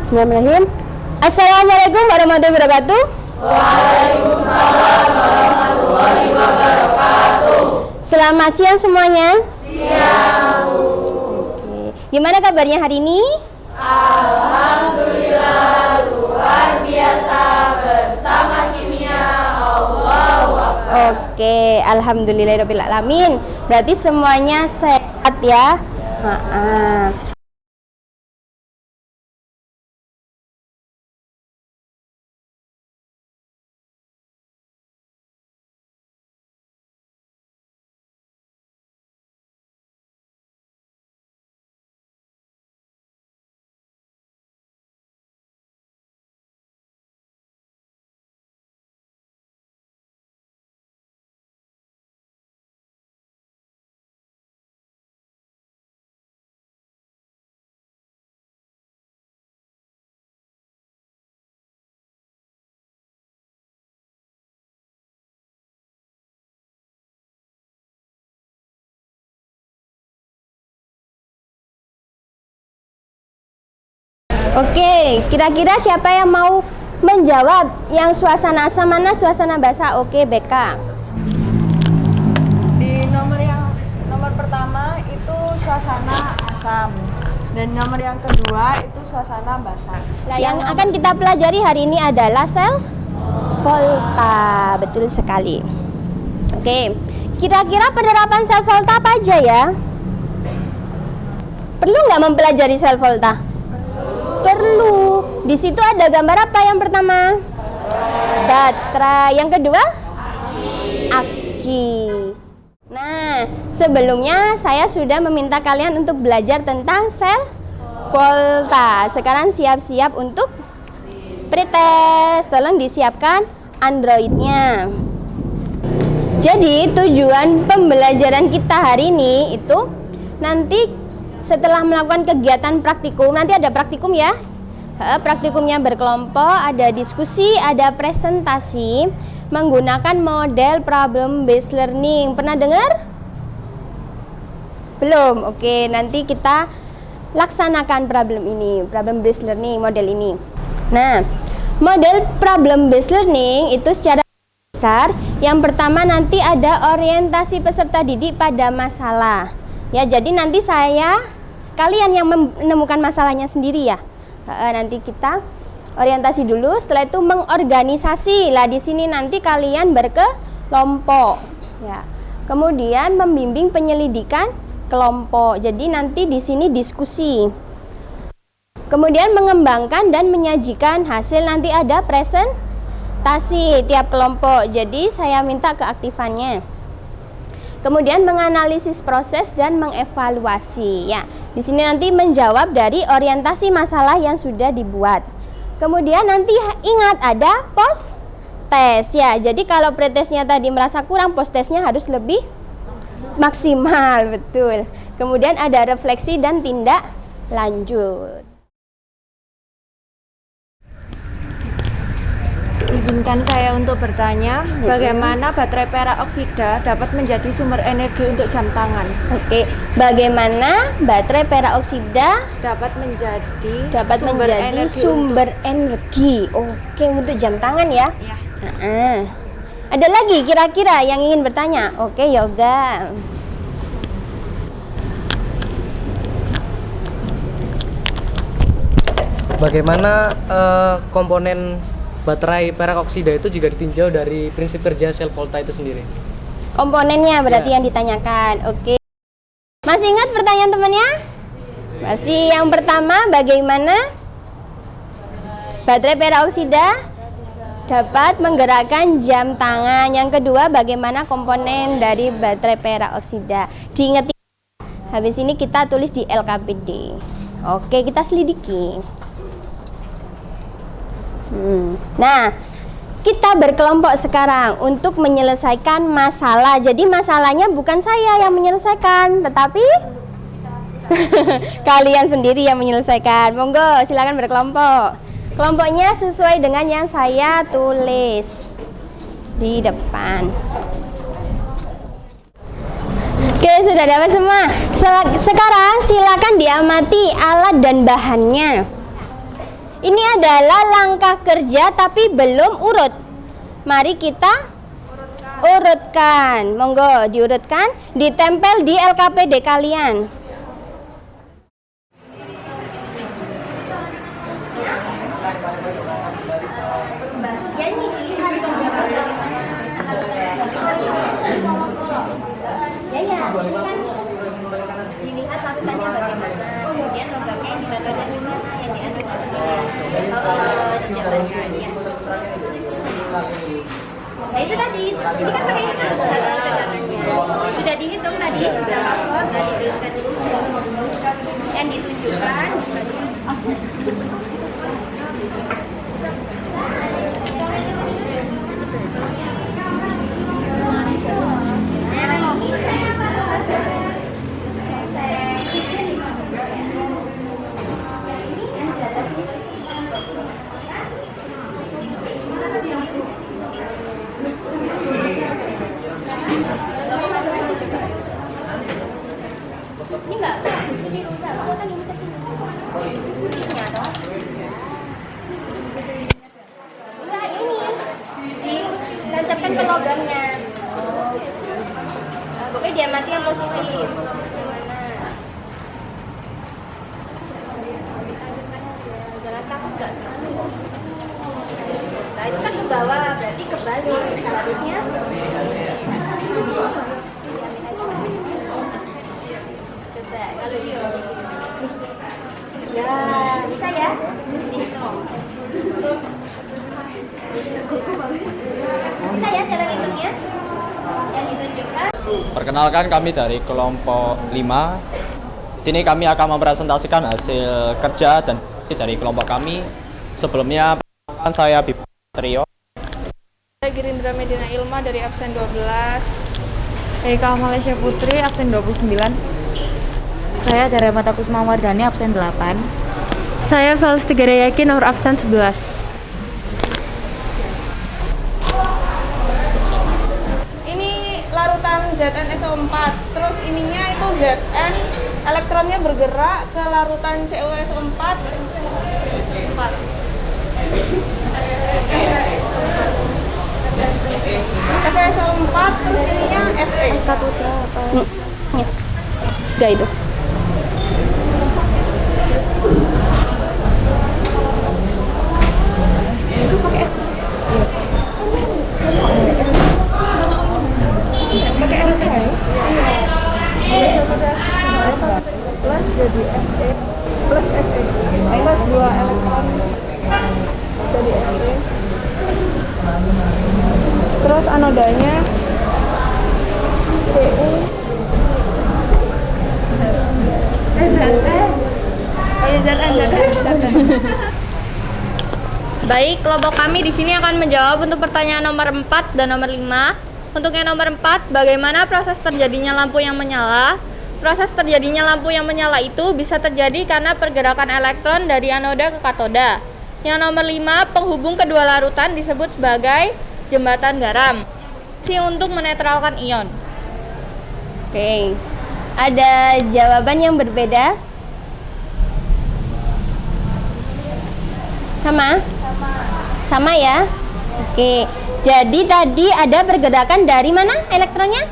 Bismillahirrahmanirrahim. Assalamualaikum warahmatullahi wabarakatuh. Waalaikumsalam warahmatullahi wabarakatuh. Selamat siang semuanya. Siang. Oke. Gimana kabarnya hari ini? Alhamdulillah luar biasa bersama kimia Allahu Akbar. Oke, alhamdulillahirabbil alamin. Berarti semuanya sehat ya? Oke, kira-kira siapa yang mau menjawab yang suasana asam mana suasana basah? Oke, BK. Di nomor pertama itu suasana asam dan nomor yang kedua itu suasana basah. Nah, yang akan kita pelajari hari ini adalah sel volta. Betul sekali. Oke, kira-kira penerapan sel volta apa aja ya? Perlu nggak mempelajari sel volta? Perlu. Di situ ada gambar apa yang pertama? Baterai. Yang kedua? Aki. Nah, sebelumnya saya sudah meminta kalian untuk belajar tentang sel volta. Sekarang siap-siap untuk pretest. Tolong disiapkan Androidnya. Jadi tujuan pembelajaran kita hari ini itu nanti setelah melakukan kegiatan praktikum, nanti ada praktikum ya. Praktikumnya berkelompok, ada diskusi, ada presentasi menggunakan model problem based learning. Pernah dengar? Belum? Oke, nanti kita laksanakan problem based learning model ini. Nah, model problem based learning itu secara besar yang pertama nanti ada orientasi peserta didik pada masalah. Ya, jadi nanti kalian yang menemukan masalahnya sendiri ya. Nanti kita orientasi dulu, setelah itu mengorganisasi. Lah di sini nanti kalian berkelompok. Ya. Kemudian membimbing penyelidikan kelompok. Jadi nanti di sini diskusi. Kemudian mengembangkan dan menyajikan hasil, nanti ada presentasi tiap kelompok. Jadi saya minta keaktifannya. Kemudian menganalisis proses dan mengevaluasi. Ya, di sini nanti menjawab dari orientasi masalah yang sudah dibuat. Kemudian nanti ingat ada post test ya. Jadi kalau pretestnya tadi merasa kurang, post testnya harus lebih maksimal, betul. Kemudian ada refleksi dan tindak lanjut. Izinkan saya untuk bertanya, bagaimana baterai perak oksida dapat menjadi sumber energi untuk jam tangan? Oke, bagaimana baterai perak oksida dapat menjadi sumber energi? Oke, untuk jam tangan ya? Ya. Ada lagi kira-kira yang ingin bertanya? Oke, Yoga. Bagaimana komponen baterai perak oksida itu juga ditinjau dari prinsip kerja sel volta itu sendiri? Komponennya berarti yang ditanyakan. Oke. Masih ingat pertanyaan temannya? Masih. Yang pertama, bagaimana baterai perak oksida dapat menggerakkan jam tangan? Yang kedua, bagaimana komponen dari baterai perak oksida? Diingat. Habis ini kita tulis di LKPD. Oke, kita selidiki. Nah, kita berkelompok sekarang untuk menyelesaikan masalah. Jadi masalahnya bukan saya yang menyelesaikan, tetapi kalian sendiri yang menyelesaikan. Monggo, silakan berkelompok. Kelompoknya sesuai dengan yang saya tulis di depan. Oke, sudah dapat semua. Sekarang silakan diamati alat dan bahannya. Ini adalah langkah kerja tapi belum urut. Mari kita urutkan. Monggo diurutkan, ditempel di LKPD kalian. Dilihat larutannya bagaimana, kemudian logamnya yang dibaca dari mana, yang dianut dijabarkan ya. Nah itu tadi, ini kan pakai dagangannya sudah dihitung tadi berapa, nggak dituliskan di sini, yang ditunjukkan. Ini enggak, ini rusak, aku kan ini kesini. Putihnya dong. Enggak, ini ditancapkan ke logamnya. Pokoknya dia mati yang positif. Jangan takut enggak? Nah itu kan ke bawah, berarti kebalik. Seharusnya coba kalau ya bisa ya dihitung. Bisa ya cara hitungnya yang ditunjukkan. Perkenalkan, kami dari kelompok 5. Sini kami akan mempresentasikan hasil kerja dan dari kelompok kami. Sebelumnya perkenalkan, saya Bima Trio. Saya Girindra Medina Ilma dari absen 12. Eka Malaysia Putri, absen 29. Saya dari Mata Kusma Wardani, absen 8. Saya Fels Tigara Yakin, nomor absen 11. Ini larutan ZnSO4, terus ininya itu Zn, elektronnya bergerak ke larutan CuSO4. FeSO4, terus ininya Fe. Enggak itu. Plus jadi Fe plus Fe plus 2 elektron jadi Fe, terus anodanya Cu Baik, kelompok kami di sini akan menjawab untuk pertanyaan nomor 4 dan nomor 5. Untuk yang nomor 4, bagaimana proses terjadinya lampu yang menyala? Proses terjadinya lampu yang menyala itu bisa terjadi karena pergerakan elektron dari anoda ke katoda. Yang nomor 5, penghubung kedua larutan disebut sebagai jembatan garam. Si untuk menetralkan ion. Oke. Ada jawaban yang berbeda? Sama? Sama ya? Oke. Jadi tadi ada pergerakan dari mana elektronnya?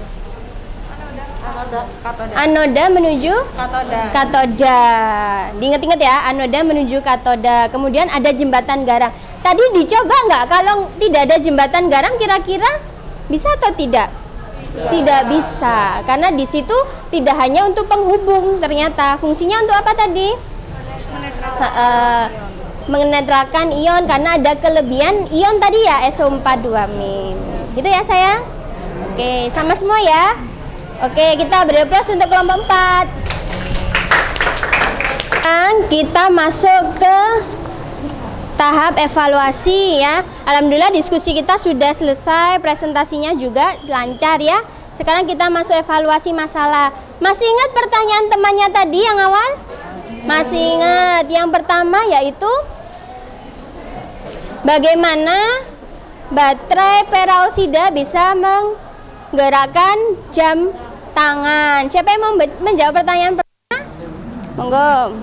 Anoda menuju katoda. Diingat-ingat ya, anoda menuju katoda. Kemudian ada jembatan garam. Tadi dicoba nggak kalau tidak ada jembatan garam, kira-kira bisa atau tidak? Tidak bisa, karena di situ tidak hanya untuk penghubung, ternyata fungsinya untuk apa tadi? Menetralkan ion, karena ada kelebihan ion tadi ya, SO42-. Gitu ya saya? Oke, sama semua ya? Oke, kita beri aplaus untuk kelompok 4. Sekarang kita masuk ke tahap evaluasi ya. Alhamdulillah diskusi kita sudah selesai, presentasinya juga lancar ya. Sekarang kita masuk evaluasi masalah. Masih ingat pertanyaan temannya tadi yang awal? Masih ingat. Yang pertama yaitu bagaimana baterai peroksida bisa menggerakkan jam tangan. Siapa yang mau menjawab pertanyaan pertama? Monggo.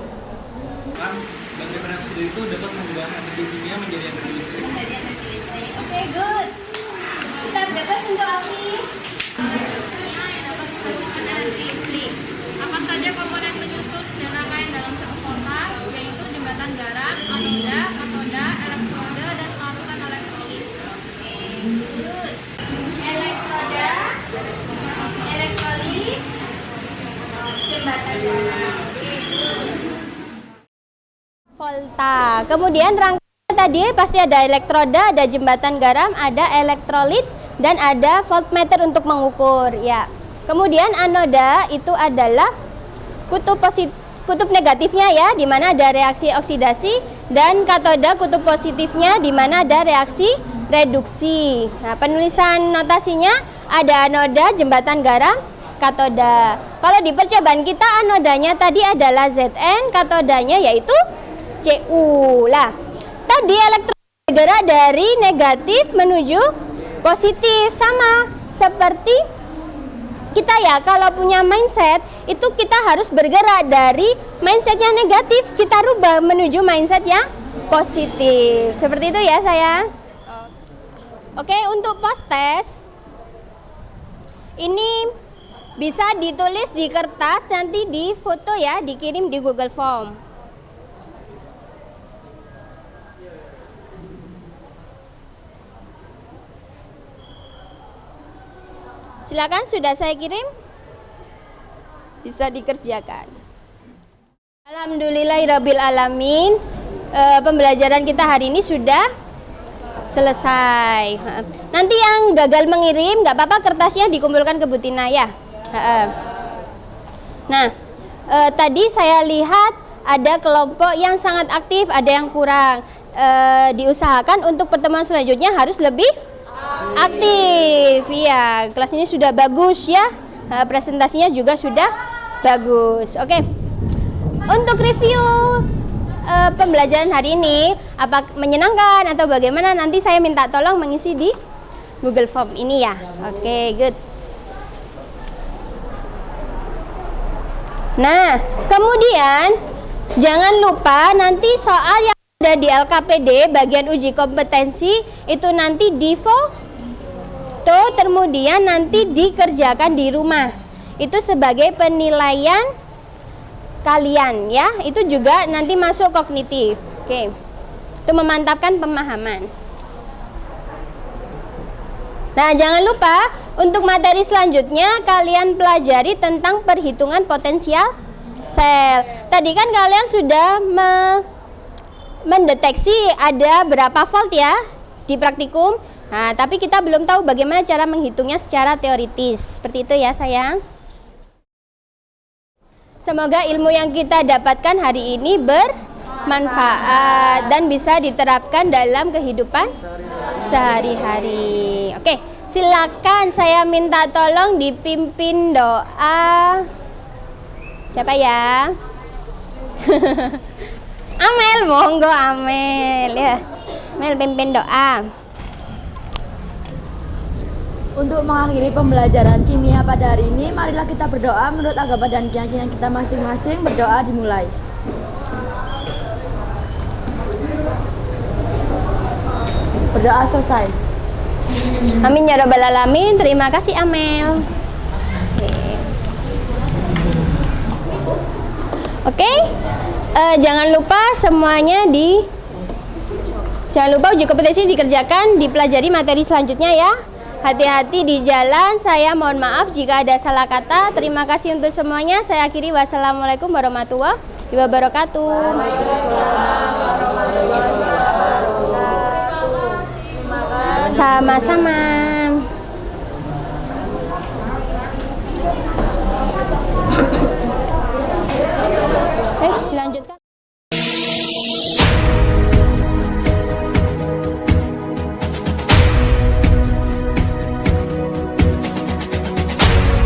Baterai peroksida itu dapat mengubah energi kimia menjadi energi listrik. Oke, good. Kita bebas untuk api. Apa saja komponen penyusun dan rangkaian dalam satu volta, yaitu jembatan garam, anoda, katoda, elektroda, dan larutan elektrolit. Good. Elektroda, elektrolit, jembatan garam. Volta. Kemudian rangkaian tadi pasti ada elektroda, ada jembatan garam, ada elektrolit, dan ada voltmeter untuk mengukur. Ya. Kemudian anoda itu adalah kutub negatifnya ya, di mana ada reaksi oksidasi, dan katoda kutub positifnya di mana ada reaksi reduksi. Nah, penulisan notasinya ada anoda, jembatan garam, katoda. Kalau di percobaan kita anodanya tadi adalah Zn, katodanya yaitu Cu. Lah, tadi elektron bergerak dari negatif menuju positif, sama seperti kita ya, kalau punya mindset itu kita harus bergerak dari mindset yang negatif, kita rubah menuju mindset yang positif. Seperti itu ya sayang. Oke, untuk post test ini bisa ditulis di kertas, nanti di foto ya, dikirim di Google Form. Silakan, sudah saya kirim. Bisa dikerjakan. Alhamdulillahirabbil alamin. Pembelajaran kita hari ini sudah selesai. Nanti yang gagal mengirim nggak apa-apa, kertasnya dikumpulkan ke Bu Tina ya. Nah, tadi saya lihat ada kelompok yang sangat aktif, ada yang kurang. Diusahakan untuk pertemuan selanjutnya harus lebih aktif. Iya, kelas ini sudah bagus ya. Presentasinya juga sudah bagus. Oke. Untuk review pembelajaran hari ini, apa menyenangkan atau bagaimana, nanti saya minta tolong mengisi di Google Form ini ya. Oke, good. Nah, kemudian jangan lupa nanti soal yang ada di LKPD bagian uji kompetensi itu nanti di foto, kemudian nanti dikerjakan di rumah. Itu sebagai penilaian kalian ya. Itu juga nanti masuk kognitif. Oke. Itu memantapkan pemahaman. Nah, jangan lupa untuk materi selanjutnya kalian pelajari tentang perhitungan potensial sel. Tadi kan kalian sudah mendeteksi ada berapa volt ya di praktikum. Nah, tapi kita belum tahu bagaimana cara menghitungnya secara teoritis. Seperti itu ya sayang. Semoga ilmu yang kita dapatkan hari ini bermanfaat dan bisa diterapkan dalam kehidupan sehari-hari. Oke, silakan saya minta tolong dipimpin doa. Siapa ya? Amel, monggo Amel ya. Amel pimpin doa. Untuk mengakhiri pembelajaran kimia pada hari ini, marilah kita berdoa menurut agama dan keyakinan kita masing-masing. Berdoa dimulai. Berdoa selesai. Amin ya rabbal alamin. Terima kasih Amel. Oke. Jangan lupa semuanya jangan lupa uji kompetensi dikerjakan, dipelajari materi selanjutnya ya. Hati-hati di jalan. Saya mohon maaf jika ada salah kata. Terima kasih untuk semuanya. Saya akhiri, wassalamualaikum warahmatullahi wabarakatuh. Sama-sama. Lanjutkan.